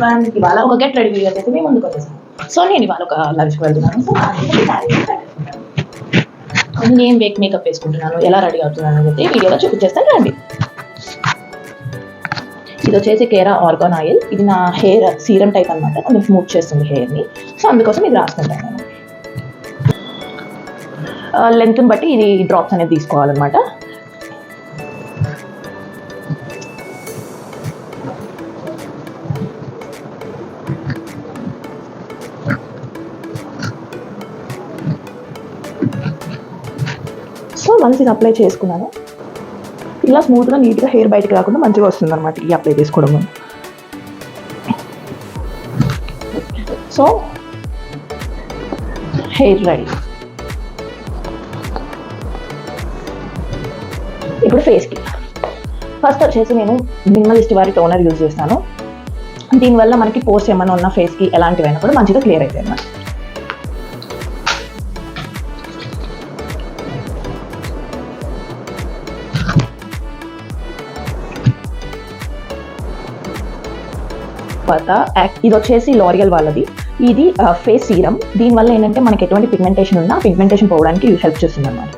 Everyone, ఇవాళ ఒక get ready video అయితే మేము ముందుకు వచ్చేసాను. సో నేను ఇవాళ ఒక లంచ్కి వెళ్తున్నాను. సో నేను మేకప్ వేసుకుంటున్నాను, ఎలా రెడీ అవుతున్నాను అనేది వీడియోలో చూపించేస్తాను రండి. ఇది వచ్చేసి కేరా ఆర్గాన్ ఆయిల్. ఇది నా హెయిర్ సీరం టైప్ అనమాట, కొంచెం స్మూత్ చేస్తుంది హెయిర్ని. సో అందుకోసం ఇది రాసుకుంటాను నేను. లెంత్ని బట్టి ఇది డ్రాప్స్ అనేది తీసుకోవాలన్నమాట. సో వన్స్ ఇది అప్లై చేసుకున్నాను, ఇలా స్మూత్గా నీట్గా హెయిర్ బయటకు రాకుండా మంచిగా వస్తుంది అనమాట ఈ అప్లై చేసుకోవడం. So hair ready. ఇప్పుడు ఫేస్కి ఫస్ట్ వచ్చేసి నేను మినిమలిస్ట్ వారి టోనర్ యూజ్ చేస్తాను. దీనివల్ల మనకి పోస్ట్ ఏమైనా ఉన్న ఫేస్కి ఎలాంటివైనా కూడా మంచిగా క్లియర్ అవుతాయి అన్నమాట. ఇది వచ్చేసి లోరియల్ వాళ్ళది. ఇది ఫేస్ సీరం. దీనివల్ల ఏంటంటే మనకి ఎటువంటి పిగ్మెంటేషన్ ఉన్నా పిగ్మెంటేషన్ పోవడానికి హెల్ప్ చేస్తుంది అన్నమాట.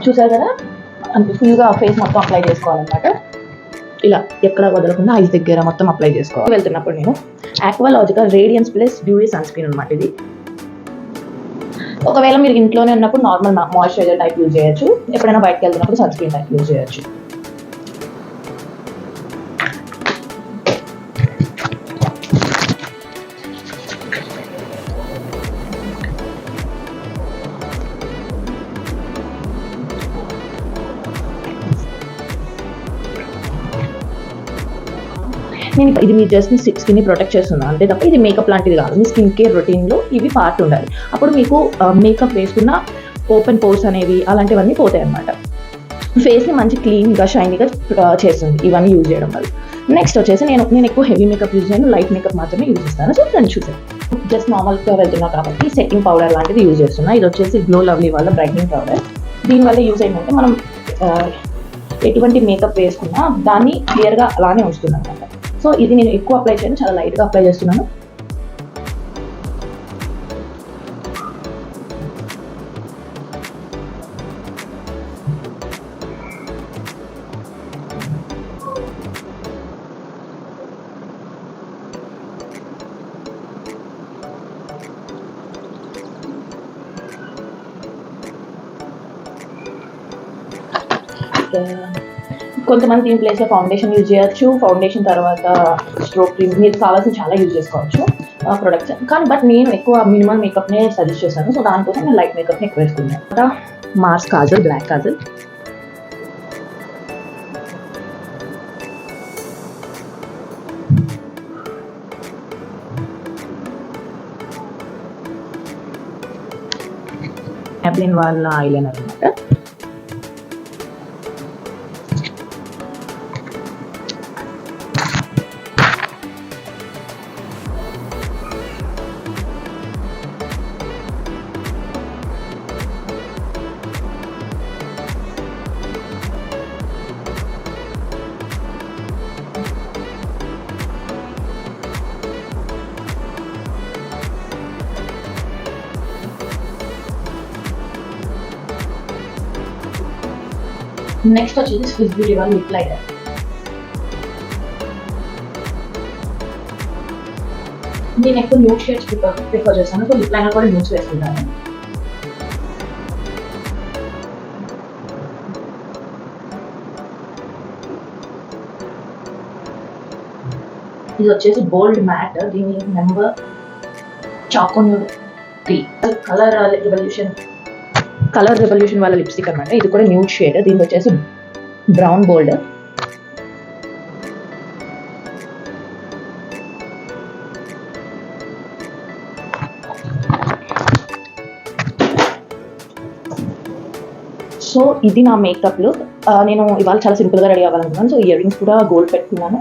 చూసారు కదా, అంతే ఫుల్గా ఫేస్ మొత్తం అప్లై చేసుకోవాలన్నమాట. ఇలా ఎక్కడ వదలకుండా ఐస్ దగ్గర మొత్తం అప్లై చేసుకోవాలి. వెళ్తున్నప్పుడు నేను ఆక్వాలాజికా రేడియన్స్ ప్లస్ డ్యూరీ సన్ స్క్రీన్ అనమాట ఇది. ఒకవేళ మీరు ఇంట్లోనే ఉన్నప్పుడు నార్మల్ మాయిశ్చరైజర్ టైప్ యూజ్ చేయొచ్చు, ఎప్పుడైనా బయటకు వెళ్తున్నప్పుడు సన్ స్క్రీన్ టైప్ యూజ్ చేయొచ్చు. నేను ఇది మీ జస్ట్ స్కిన్ని ప్రొటెక్ట్ చేస్తున్నాను అంతే తప్ప ఇది మేకప్ లాంటిది కాదు. మీ స్కిన్ కేర్ రొటీన్లో ఇవి పార్ట్ ఉండాలి. అప్పుడు మీకు మేకప్ వేసుకున్న ఓపెన్ పోర్స్ అనేవి అలాంటివన్నీ పోతాయి అన్నమాట. ఫేస్ని మంచి క్లీన్గా షైనీగా చేస్తుంది ఇవన్నీ యూజ్ చేయడం వల్ల. నెక్స్ట్ వచ్చేసి నేను ఎక్కువ హెవీ మేకప్ యూజ్ చేయను, లైట్ మేకప్ మాత్రమే యూజ్ చేస్తాను. సో నేను చూసాను జస్ట్ నార్మల్గా వెళ్తున్నా కాబట్టి సెట్టింగ్ పౌడర్ లాంటిది యూజ్ చేస్తున్నా. ఇది వచ్చేసి గ్లో లవ్లీ వాళ్ళ బ్రైట్నింగ్ పౌడర్. దీనివల్ల యూజ్ అయిందంటే మనం ఎటువంటి మేకప్ వేసుకున్నా దాన్ని క్లియర్గా అలానే వస్తుంది అనమాట. సో ఇది నేను ఎక్కువ అప్లై చేయను, చాలా లైట్గా అప్లై చేస్తున్నాను. కొంతమంది దీని ప్లేస్లో ఫౌండేషన్ యూజ్ చేయొచ్చు. ఫౌండేషన్ తర్వాత స్ట్రోక్ క్రీమ్, మీరు కావాల్సిన చాలా యూజ్ చేసుకోవచ్చు ప్రొడక్ట్స్. కానీ బట్ నేను ఎక్కువ మినిమల్ మేకప్నే సజెస్ట్ చేశాను. సో దానికోసం నేను లైట్ మేకప్ని ఎక్కువ వేసుకున్నాను. Mars kajal, black kajal. Maybelline వాళ్ళ ఐలైనర్ అనమాట. నెక్స్ట్ వచ్చేసి స్విస్ బ్యూటీ వాళ్ళ లిప్ లైనర్. నేను ఎక్కువ న్యూడ్ షేడ్స్ ప్రిఫర్ చేస్తాను. సో లిప్ లైనర్ కూడా న్యూడ్స్ వేసుకుంటాను. ఇది వచ్చేసి బోల్డ్ మ్యాట్. దీని number choco nude 3. Colour revolution వాళ్ళ లిప్స్టిక్ అనమాట. ఇది కూడా న్యూడ్ షేడ్. దీనికి వచ్చేసి బ్రౌన్ బోల్డ్. సో ఇది నా మేకప్ లుక్. నేను ఇవాళ చాలా సింపుల్గా రెడీ అవ్వాలనుకున్నాను. సో ఇయర్ రింగ్స్ కూడా గోల్డ్ పెట్టుకున్నాను,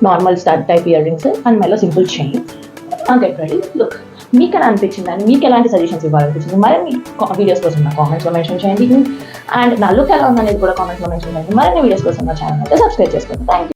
normal stud type ear rings and మెల్ల simple chain. Get ready. Look, మీకు ఎలా అనిపించింది అండ్ మీకు ఎలాంటి సజెషన్స్ ఇవ్వాలనిపించింది మరిన్ని వీడియోస్ కోసం నా కామెంట్స్లో మెన్షన్ చేయండి. అండ్ నా లుక్ ఎలా ఉందనేది కూడా కామెంట్స్లో మెన్షన్ చేయండి. మరిన్ని వీడియోస్ కోసం నా ఛానల్ అయితే సబ్స్క్రైబ్ చేసుకోండి. Thank you.